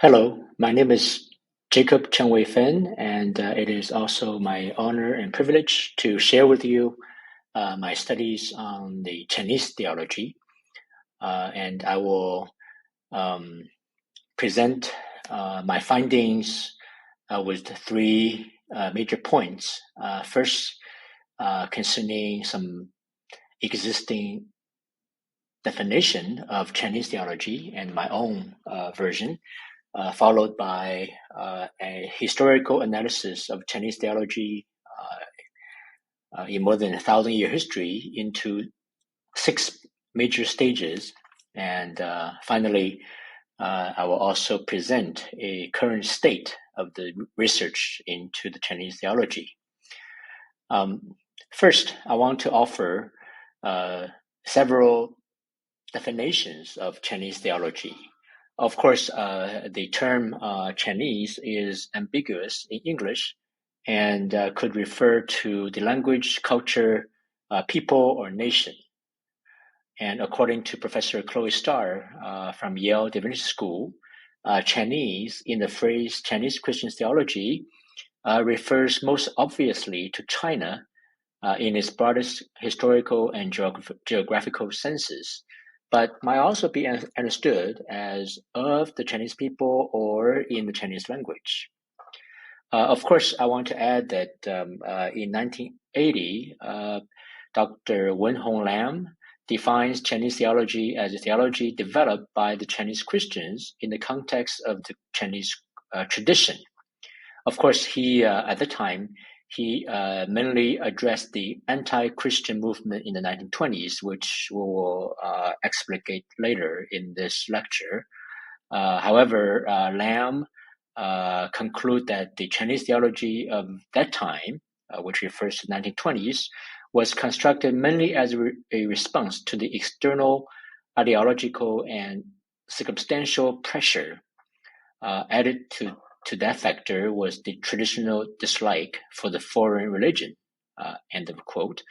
Hello, my name is Jacob Chengwei Fen, and it is also my honor and privilege to share with you my studies on the Chinese theology. And I will um, present my findings with three major points. First, concerning some existing definition of Chinese theology and my own version. Followed by a historical analysis of Chinese theology in more than 1,000-year history into six major stages. And finally, I will also present a current state of the research into the Chinese theology. First, I want to offer several definitions of Chinese theology. Of course, the term Chinese is ambiguous in English and could refer to the language, culture, people, or nation. And according to Professor Chloe Starr from Yale Divinity School, Chinese in the phrase Chinese Christian theology refers most obviously to China in its broadest historical and geographical senses, but might also be understood as of the Chinese people or in the Chinese language. Of course, I want to add that in 1980, Dr. Wenhong Lam defines Chinese theology as a theology developed by the Chinese Christians in the context of the Chinese tradition. Of course, he at the time, he mainly addressed the anti-Christian movement in the 1920s, which we will explicate later in this lecture. However, Lam conclude that the Chinese theology of that time, which refers to the 1920s, was constructed mainly as a response to the external ideological and circumstantial pressure. Added to that factor was the traditional dislike for the foreign religion, end of quote.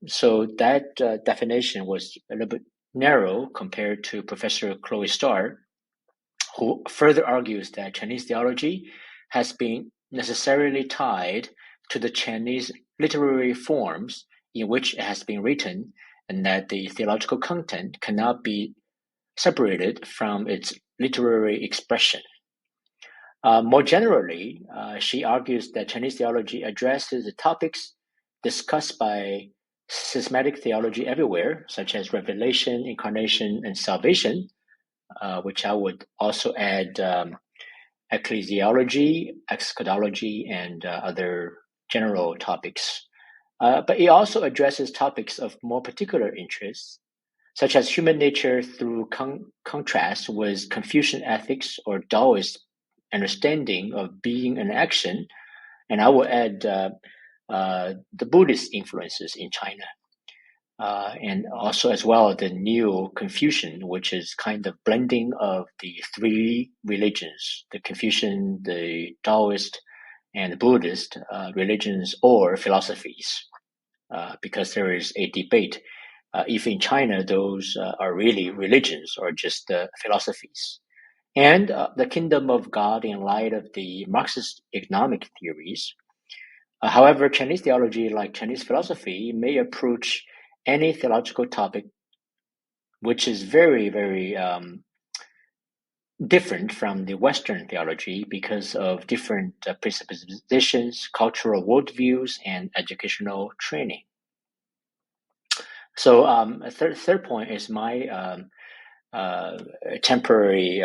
So that definition was a little bit narrow compared to Professor Chloe Starr, who further argues that Chinese theology has been necessarily tied to the Chinese literary forms in which it has been written, and that the theological content cannot be separated from its literary expression. More generally, she argues that Chinese theology addresses the topics discussed by systematic theology everywhere, such as revelation, incarnation, and salvation, which I would also add ecclesiology, eschatology, and other general topics. But it also addresses topics of more particular interest, such as human nature through contrast with Confucian ethics or Taoist understanding of being and action, and I will add the Buddhist influences in China, and also as well the Neo-Confucian, which is kind of blending of the three religions, the Confucian, the Taoist, and the Buddhist religions or philosophies, because there is a debate if in China those are really religions or just philosophies. And the kingdom of God in light of the Marxist economic theories. However, Chinese theology, like Chinese philosophy, may approach any theological topic which is very, very different from the Western theology because of different presuppositions, cultural worldviews, and educational training. So a third point is my temporary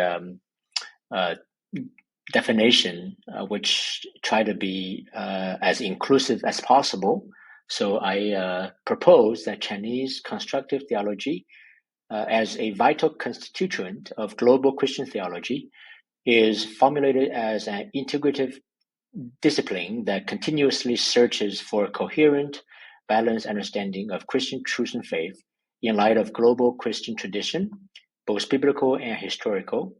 definition, which try to be as inclusive as possible. So I propose that Chinese constructive theology, as a vital constituent of global Christian theology, is formulated as an integrative discipline that continuously searches for a coherent, balanced understanding of Christian truth and faith in light of global Christian tradition, both biblical and historical,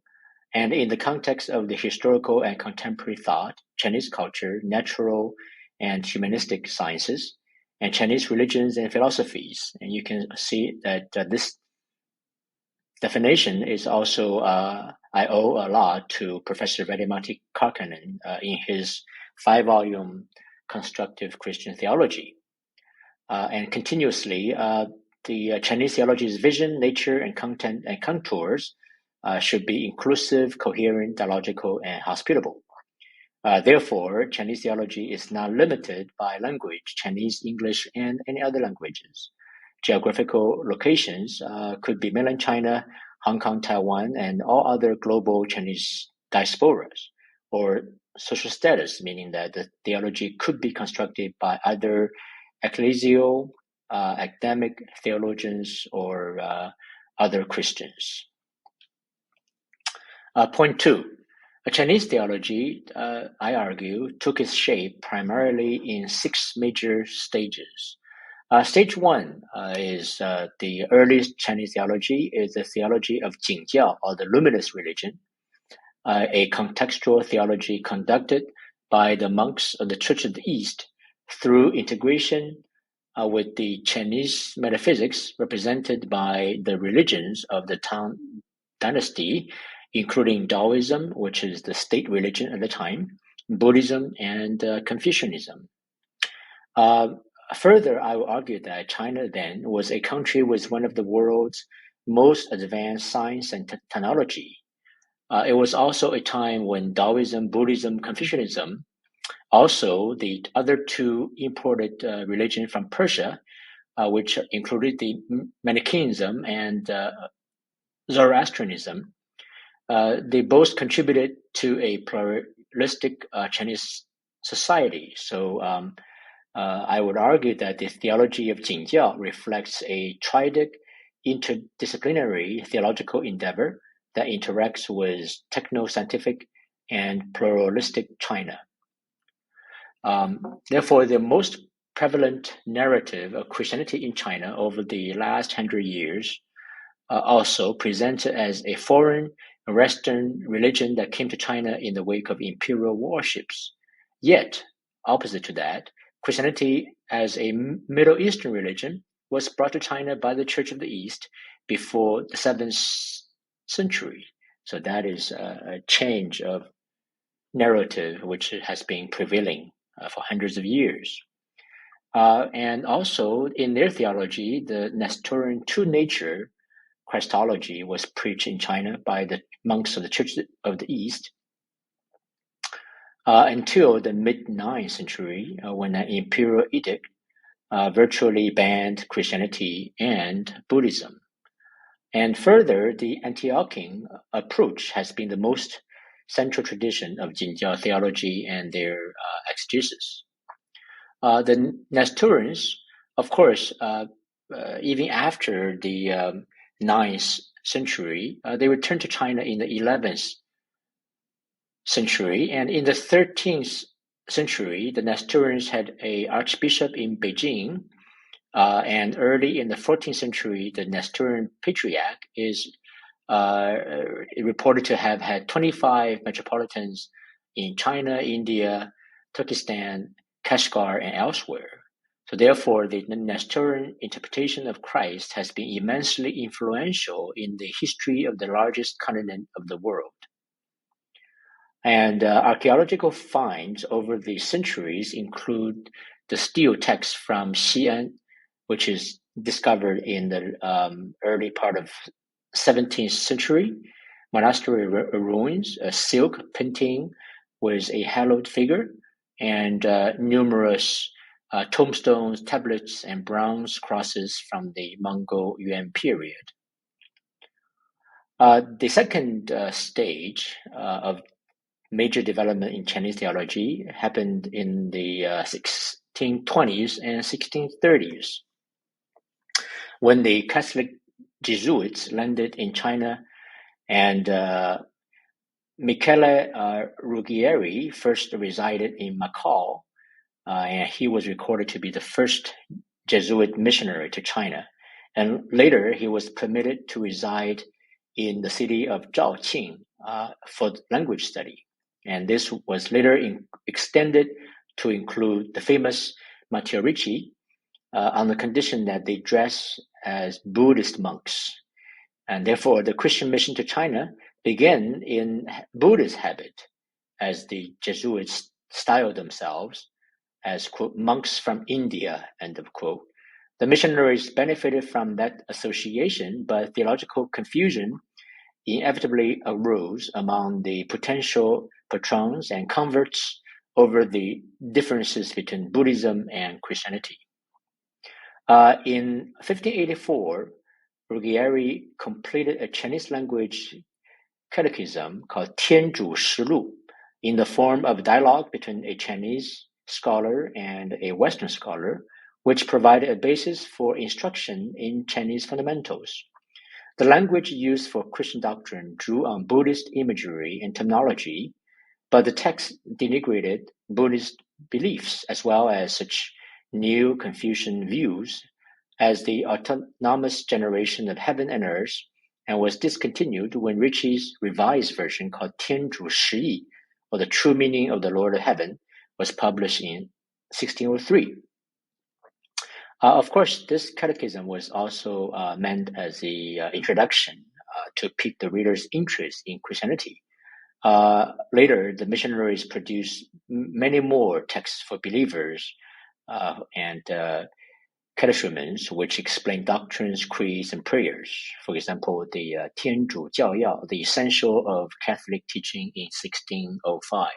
and in the context of the historical and contemporary thought, Chinese culture, natural and humanistic sciences, and Chinese religions and philosophies. And you can see that this definition is also I owe a lot to Professor Veli-Matti Karkkonen in his 5-volume Constructive Christian Theology. And continuously, the Chinese theology's vision, nature, and content and contours should be inclusive, coherent, dialogical, and hospitable. Therefore, Chinese theology is not limited by language, Chinese, English, and any other languages. Geographical locations could be mainland China, Hong Kong, Taiwan, and all other global Chinese diasporas, or social status, meaning that the theology could be constructed by either ecclesial, academic theologians, or other Christians. Point 2. A Chinese theology, I argue, took its shape primarily in 6 major stages. Stage 1 is the earliest Chinese theology is the theology of Jingjiao, or the luminous religion, a contextual theology conducted by the monks of the Church of the East through integration with the Chinese metaphysics represented by the religions of the Tang Dynasty, including Taoism, which is the state religion at the time, Buddhism, and Confucianism. Further, I will argue that China then was a country with one of the world's most advanced science and technology. It was also a time when Taoism, Buddhism, Confucianism, also the other 2 imported religions from Persia, which included the Manichaeism and Zoroastrianism, they both contributed to a pluralistic Chinese society. So I would argue that the theology of Jingjiao reflects a triadic interdisciplinary theological endeavor that interacts with techno-scientific and pluralistic China. Therefore, the most prevalent narrative of Christianity in China over the last 100 years also presented as a foreign Western religion that came to China in the wake of imperial warships. Yet, opposite to that, Christianity as a Middle Eastern religion was brought to China by the Church of the East before the 7th century. So that is a change of narrative which has been prevailing for hundreds of years. And also in their theology, the Nestorian true nature Christology was preached in China by the monks of the Church of the East until the mid-9th century, when an imperial edict virtually banned Christianity and Buddhism. And further, the Antiochian approach has been the most central tradition of Jingjiao theology and their exegesis. The Nestorians, of course, even after the 9th century, they returned to China in the 11th century, and in the 13th century, the Nestorians had an archbishop in Beijing, and early in the 14th century, the Nestorian patriarch is reported to have had 25 metropolitans in China, India, Turkestan, Kashgar, and elsewhere. So therefore, the Nestorian interpretation of Christ has been immensely influential in the history of the largest continent of the world. And archaeological finds over the centuries include the stele text from Xi'an, which is discovered in the early part of 17th century, monastery ruins, a silk painting with a hallowed figure, and numerous tombstones, tablets, and bronze crosses from the Mongol Yuan period. The second stage of major development in Chinese theology happened in the 1620s and 1630s, when the Catholic Jesuits landed in China, and Michele Ruggieri first resided in Macau, and he was recorded to be the first Jesuit missionary to China. And later, he was permitted to reside in the city of Zhaoqing for language study. And this was later extended to include the famous Matteo Ricci on the condition that they dress as Buddhist monks. And therefore, the Christian mission to China began in Buddhist habit, as the Jesuits styled themselves as, quote, monks from India, end of quote. The missionaries benefited from that association, but theological confusion inevitably arose among the potential patrons and converts over the differences between Buddhism and Christianity. In 1584, Ruggieri completed a Chinese language catechism called 天主实录 in the form of dialogue between a Chinese scholar and a Western scholar, which provided a basis for instruction in Chinese fundamentals. The language used for Christian doctrine drew on Buddhist imagery and terminology, but the text denigrated Buddhist beliefs as well as such new Confucian views as the autonomous generation of heaven and earth, and was discontinued when Ritchie's revised version called 天主实义, or the true meaning of the Lord of Heaven, was published in 1603. Of course, this catechism was also meant as the introduction to pique the reader's interest in Christianity. Later, the missionaries produced many more texts for believers and catechisms which explain doctrines, creeds, and prayers. For example, the 天主教要, the essential of Catholic teaching in 1605.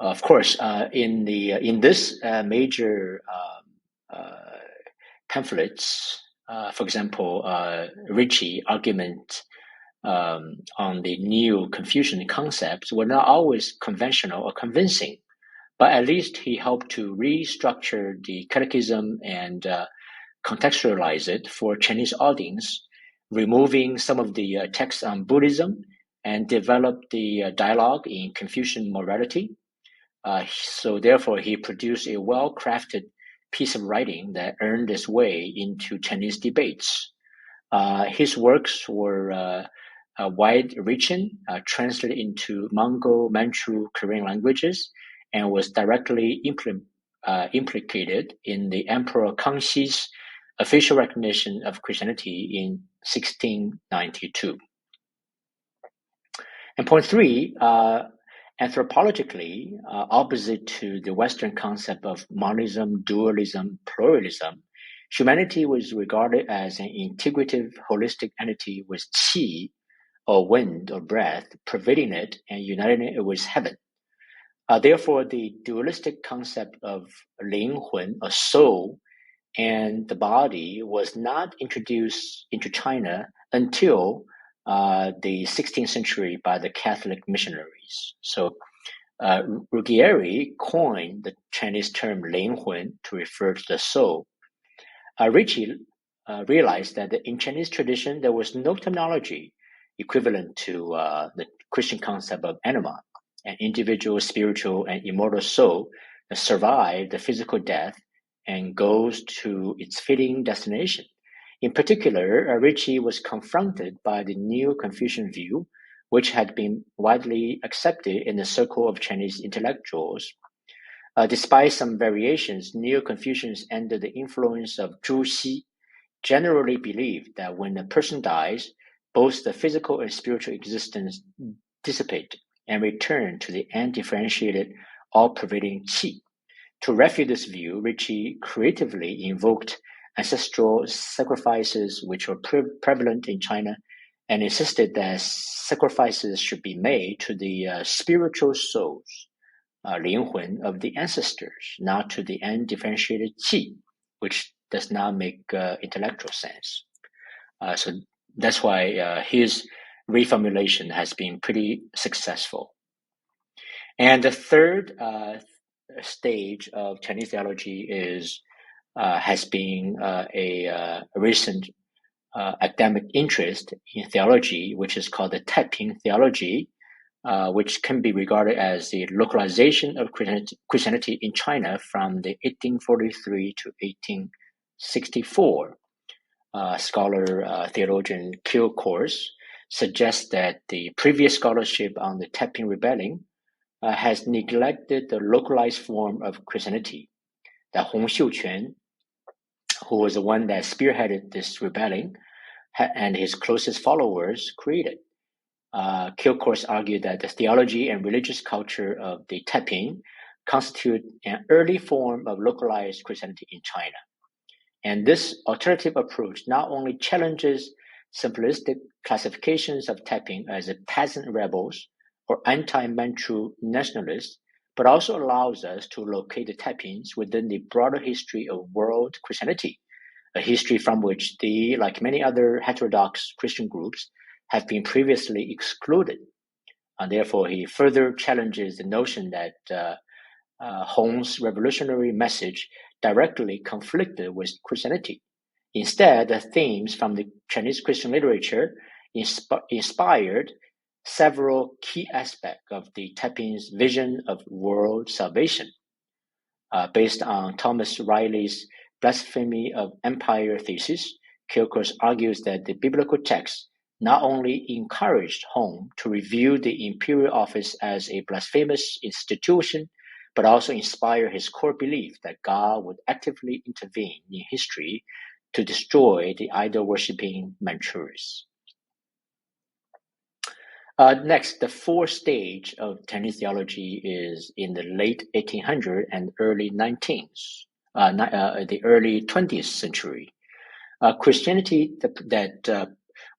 Of course, in this major pamphlets, for example, Ritchie argument on the new Confucian concepts were not always conventional or convincing, but at least he helped to restructure the catechism and contextualize it for Chinese audience, removing some of the texts on Buddhism and develop the dialogue in Confucian morality. So therefore, he produced a well-crafted piece of writing that earned its way into Chinese debates. His works were wide-reaching, translated into Mongol, Manchu, Korean languages, and was directly implicated in the Emperor Kangxi's official recognition of Christianity in 1692. And point 3, anthropologically, opposite to the Western concept of monism, dualism, pluralism, humanity was regarded as an integrative, holistic entity with qi, or wind or breath, pervading it and uniting it with heaven. Therefore, the dualistic concept of 灵魂, or soul, and the body was not introduced into China until the 16th century by the Catholic missionaries. So Ruggieri coined the Chinese term 灵魂 to refer to the soul. Ritchie realized that in Chinese tradition there was no terminology equivalent to the Christian concept of anima, an individual, spiritual, and immortal soul that survived the physical death and goes to its fitting destination. In particular, Ritchie was confronted by the new Confucian view, which had been widely accepted in the circle of Chinese intellectuals. Despite some variations, Neo-Confucians under the influence of Zhu Xi generally believed that when a person dies, both the physical and spiritual existence dissipate and return to the undifferentiated, all-pervading qi. To refute this view, Ritchie creatively invoked ancestral sacrifices which were prevalent in China and insisted that sacrifices should be made to the spiritual souls, 灵魂, of the ancestors, not to the undifferentiated qi, which does not make intellectual sense. So that's why his reformulation has been pretty successful. And the third stage of Chinese theology has been a recent academic interest in theology, which is called the Taiping theology, which can be regarded as the localization of Christianity in China from the 1843 to 1864. Scholar theologian Kill Course suggests that the previous scholarship on the Taiping rebellion has neglected the localized form of Christianity. that Hong Xiuquan, who was the one that spearheaded this rebellion, and his closest followers created. Kilcourse argued that the theology and religious culture of the Taiping constitute an early form of localized Christianity in China. And this alternative approach not only challenges simplistic classifications of Taiping as peasant rebels or anti-Manchu nationalists, but also allows us to locate the Taipings within the broader history of world Christianity, a history from which they, like many other heterodox Christian groups, have been previously excluded. And therefore, he further challenges the notion that Hong's revolutionary message directly conflicted with Christianity. Instead, the themes from the Chinese Christian literature inspired several key aspects of the Taiping's vision of world salvation. Based on Thomas Riley's blasphemy of empire thesis, Kilcourse argues that the biblical text not only encouraged Hong to review the imperial office as a blasphemous institution, but also inspired his core belief that God would actively intervene in history to destroy the idol-worshipping Manchus. Next, the fourth stage of Chinese theology is in the late 1800s and early 20th century. Christianity that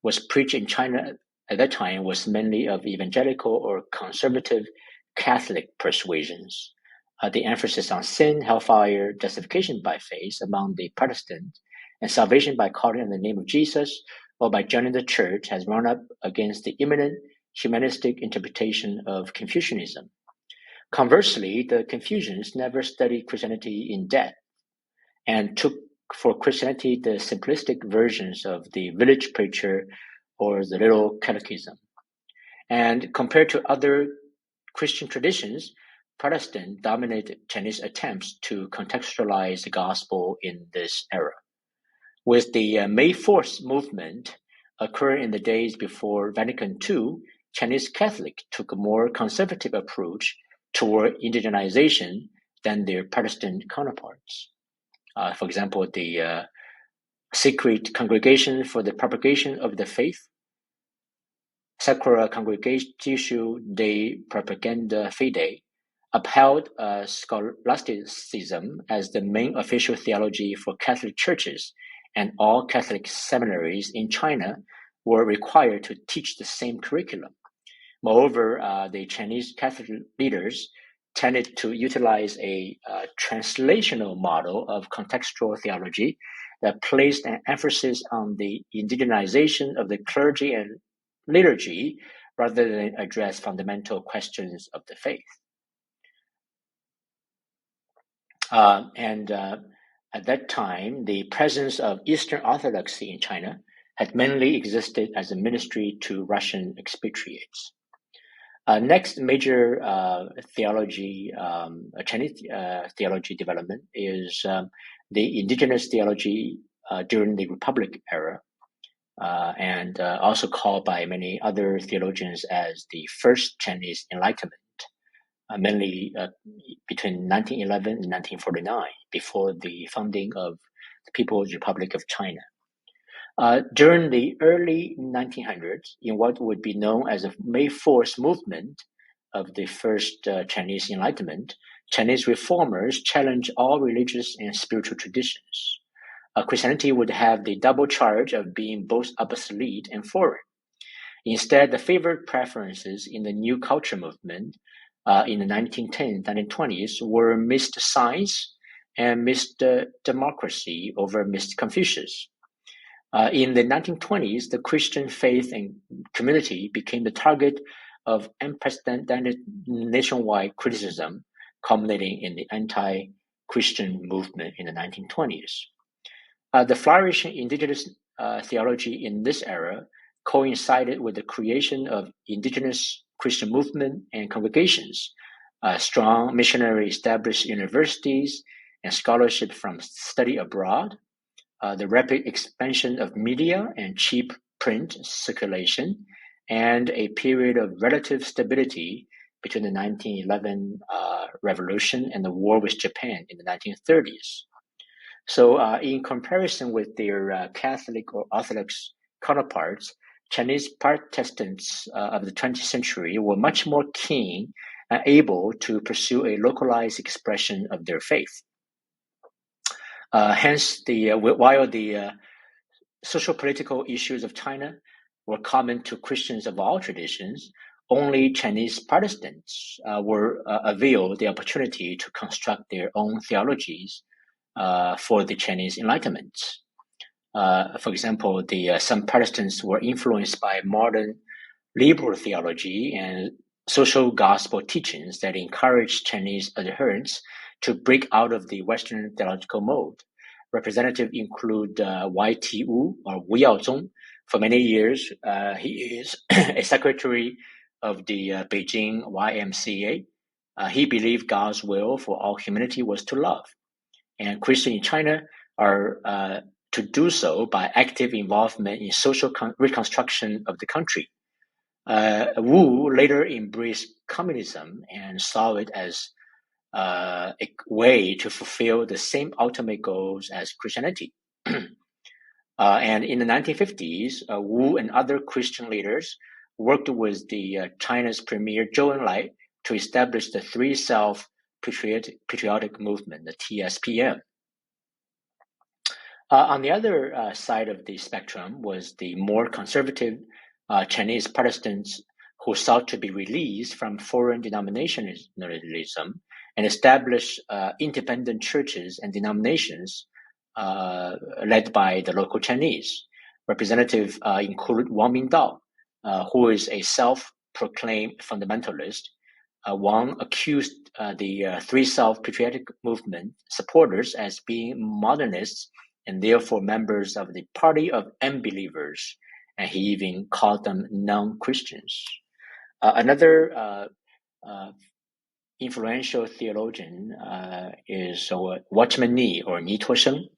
was preached in China at that time was mainly of evangelical or conservative Catholic persuasions. The emphasis on sin, hellfire, justification by faith among the Protestants, and salvation by calling on the name of Jesus or by joining the church has run up against the imminent humanistic interpretation of Confucianism. Conversely, the Confucians never studied Christianity in depth and took for Christianity the simplistic versions of the village preacher or the little catechism. And compared to other Christian traditions, Protestant dominated Chinese attempts to contextualize the gospel in this era. With the May 4th movement occurring in the days before Vatican II, Chinese Catholics took a more conservative approach toward indigenization than their Protestant counterparts. For example, the Secret Congregation for the Propagation of the Faith, Sacra Congregatio de Propaganda Fide, upheld scholasticism as the main official theology for Catholic churches, and all Catholic seminaries in China were required to teach the same curriculum. Moreover, the Chinese Catholic leaders tended to utilize a translational model of contextual theology that placed an emphasis on the indigenization of the clergy and liturgy rather than address fundamental questions of the faith. At that time, the presence of Eastern Orthodoxy in China had mainly existed as a ministry to Russian expatriates. Next major Chinese theology development is the indigenous theology during the Republic era, and also called by many other theologians as the First Chinese Enlightenment, mainly between 1911 and 1949, before the founding of the People's Republic of China. During the early 1900s, in what would be known as the May 4th movement of the First Chinese Enlightenment, Chinese reformers challenged all religious and spiritual traditions. Christianity would have the double charge of being both obsolete and foreign. Instead, the favored preferences in the New Culture movement in the 1910s, 1920s were Mr. Science and Mr. Democracy over Mr. Confucius. In the 1920s, the Christian faith and community became the target of unprecedented nationwide criticism, culminating in the anti-Christian movement in the 1920s. The flourishing indigenous theology in this era coincided with the creation of indigenous Christian movement and congregations, strong missionary established universities, and scholarship from study abroad, the rapid expansion of media and cheap print circulation, and a period of relative stability between the 1911 revolution and the war with Japan in the 1930s. So in comparison with their Catholic or Orthodox counterparts, Chinese Protestants of the 20th century were much more keen and able to pursue a localized expression of their faith. Hence, while the social political issues of China were common to Christians of all traditions, only Chinese Protestants were availed the opportunity to construct their own theologies for the Chinese Enlightenment. For example, some Protestants were influenced by modern liberal theology and social gospel teachings that encouraged Chinese adherents to break out of the Western theological mold. Representatives include Y.T. Wu or Wu Yaozong. For many years, he is a secretary of the Beijing YMCA. He believed God's will for all humanity was to love. And Christians in China are to do so by active involvement in social reconstruction of the country. Wu later embraced communism and saw it as a way to fulfill the same ultimate goals as Christianity. And in the 1950s, Wu and other Christian leaders worked with China's premier Zhou Enlai to establish the Three Self Patriotic Movement, the TSPM. On the other side of the spectrum was the more conservative Chinese Protestants who sought to be released from foreign denominationalism and establish independent churches and denominations led by the local Chinese. Representatives include Wang Mingdao, who is a self-proclaimed fundamentalist. Wang accused the Three Self-Patriotic Movement supporters as being modernists and therefore members of the party of unbelievers, and he even called them non-Christians. Another influential theologian is Watchman Nee, or Ni Tuosheng.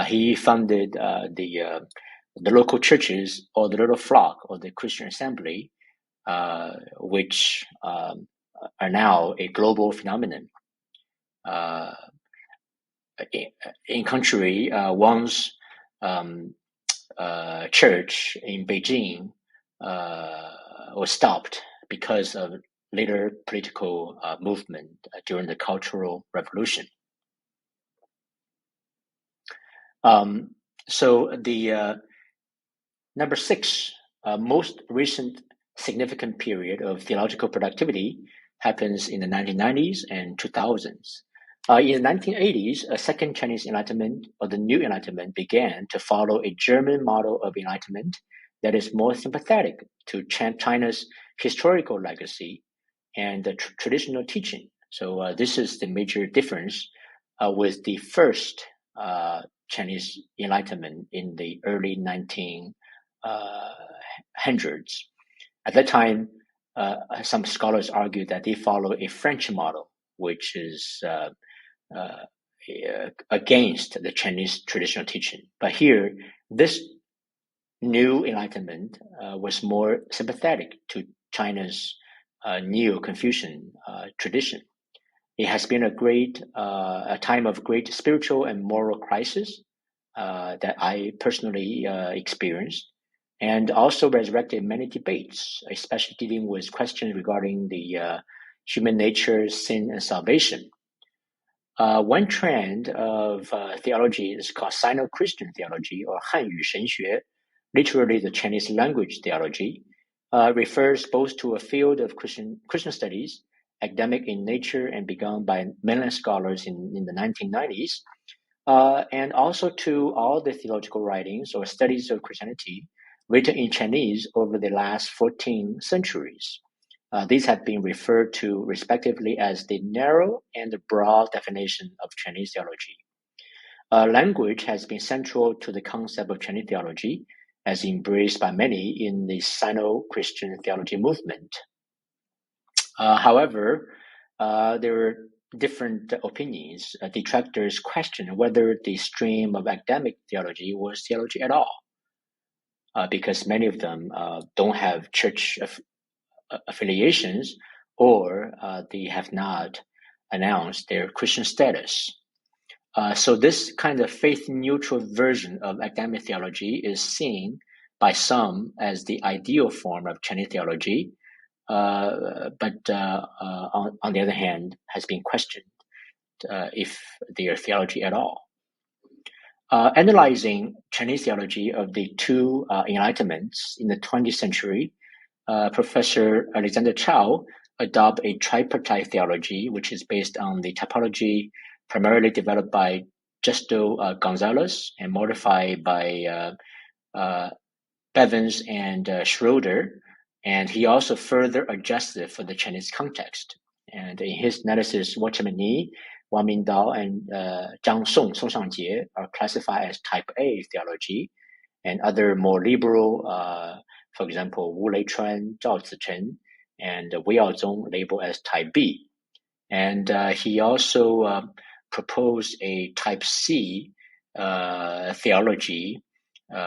He founded the local churches, or the little flock, or the Christian Assembly, which are now a global phenomenon. In contrary, Wang's church in Beijing was stopped because of later political movement during the Cultural Revolution. So the number 6, most recent significant period of theological productivity happens in the 1990s and 2000s. In the 1980s, a second Chinese Enlightenment, or the New Enlightenment, began to follow a German model of Enlightenment that is more sympathetic to China's historical legacy and the traditional teaching. So this is the major difference with the first Chinese Enlightenment in the early 1900s. At that time, some scholars argue that they follow a French model, which is against the Chinese traditional teaching. But here, this new Enlightenment was more sympathetic to China's Neo-Confucian tradition. It has been a time of great spiritual and moral crisis that I personally experienced, and also resurrected many debates, especially dealing with questions regarding the human nature, sin, and salvation. One trend of theology is called Sino-Christian theology, or 汉语神学, literally the Chinese language theology, refers both to a field of Christian studies, academic in nature and begun by mainland scholars in the 1990s, and also to all the theological writings or studies of Christianity written in Chinese over the last 14 centuries. These have been referred to respectively as the narrow and the broad definition of Chinese theology. Language has been central to the concept of Chinese theology, as embraced by many in the Sino-Christian theology movement. However, there are different opinions. Detractors question whether the stream of academic theology was theology at all, because many of them don't have church affiliations or they have not announced their Christian status. So this kind of faith-neutral version of academic theology is seen by some as the ideal form of Chinese theology, but on the other hand, has been questioned if they are theology at all. Analyzing Chinese theology of the two enlightenments in the 20th century, Professor Alexander Chow adopted a tripartite theology, which is based on the typology primarily developed by Justo Gonzalez and modified by Bevans and Schroeder. And he also further adjusted it for the Chinese context. And in his analysis, Watchman Nee, Wang Mingdao, and Zhang Song, Song Shangjie are classified as type A theology, and other more liberal, for example, Wu Leichuan, Zhao Zichen, and Wei Yaozong labeled as type B. And he also proposed a type C theology,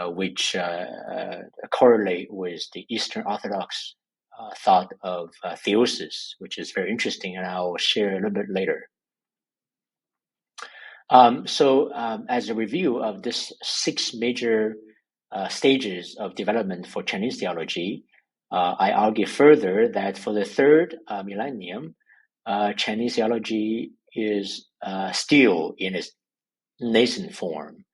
which correlate with the Eastern Orthodox thought of theosis, which is very interesting, and I'll share a little bit later. So as a review of this 6 major stages of development for Chinese theology, I argue further that for the third millennium, Chinese theology is still in its nascent form.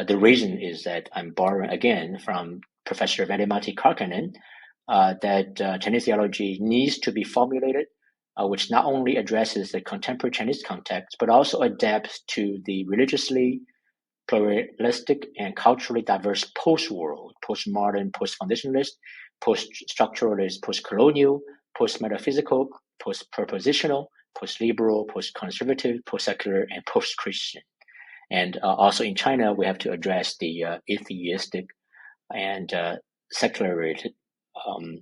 The reason is that I'm borrowing again from Professor Veli-Matti Karkkainen, that Chinese theology needs to be formulated, which not only addresses the contemporary Chinese context, but also adapts to the religiously pluralistic and culturally diverse post-world, post-modern, post-foundationalist, post-structuralist, post-colonial, post-metaphysical, post-propositional, post-liberal, post-conservative, post-secular, and post-Christian. And also in China, we have to address the atheistic and secularistic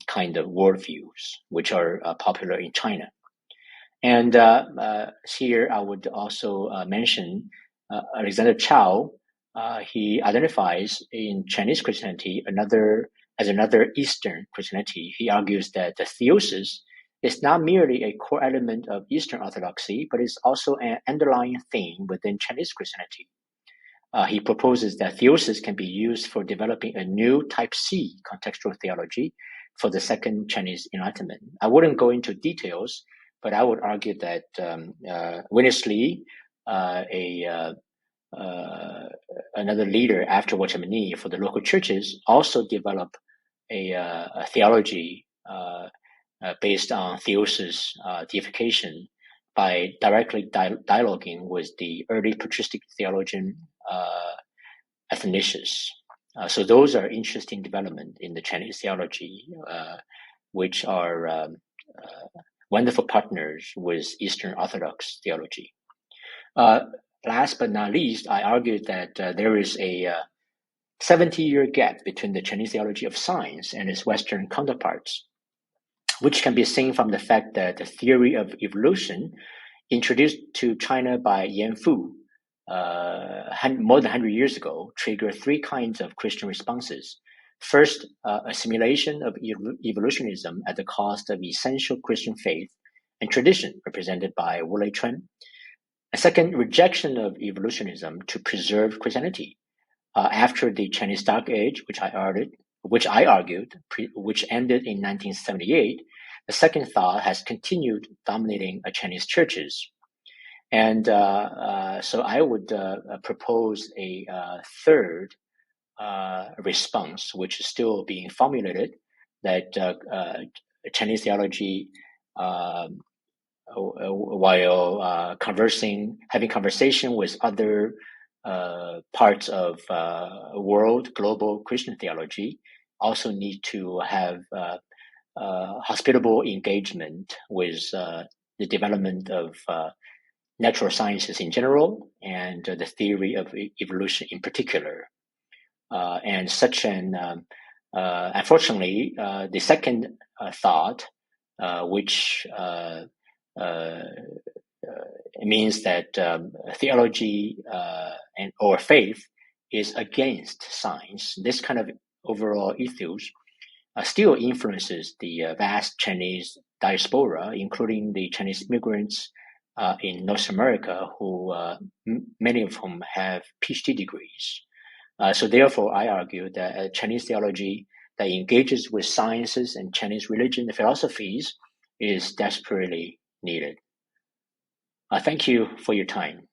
kind of worldviews, which are popular in China. And here I would also mention Alexander Chow. He identifies in Chinese Christianity as another Eastern Christianity. He argues that the theosis is not merely a core element of Eastern Orthodoxy, but is also an underlying theme within Chinese Christianity. He proposes that theosis can be used for developing a new type C contextual theology for the second Chinese Enlightenment. I wouldn't go into details, but I would argue that Witness Lee, another leader after Watchman Nee for the local churches, also developed a theology based on theosis deification by directly dialoguing with the early patristic theologian Athanasius. So those are interesting development in the Chinese theology, which are wonderful partners with Eastern Orthodox theology. Last but not least, I argued that there is a 70-year gap between the Chinese theology of science and its Western counterparts, which can be seen from the fact that the theory of evolution introduced to China by Yan Fu more than 100 years ago triggered 3 kinds of Christian responses. First, assimilation of evolutionism at the cost of essential Christian faith and tradition, represented by Wu Leichuan. A second, rejection of evolutionism to preserve Christianity. After the Chinese Dark Age, which I argued, which ended in 1978, the second thought has continued dominating Chinese churches. And so I would propose a third response, which is still being formulated, that Chinese theology, while having conversation with other parts of world, global Christian theology, also need to have hospitable engagement with the development of natural sciences in general and the theory of evolution in particular. And such an, unfortunately, the second thought, which means that theology or faith is against science. This kind of overall ethos still influences the vast Chinese diaspora, including the Chinese immigrants in North America, who many of whom have PhD degrees. So therefore, I argue that Chinese theology that engages with sciences and Chinese religion and philosophies is desperately needed. Thank you for your time.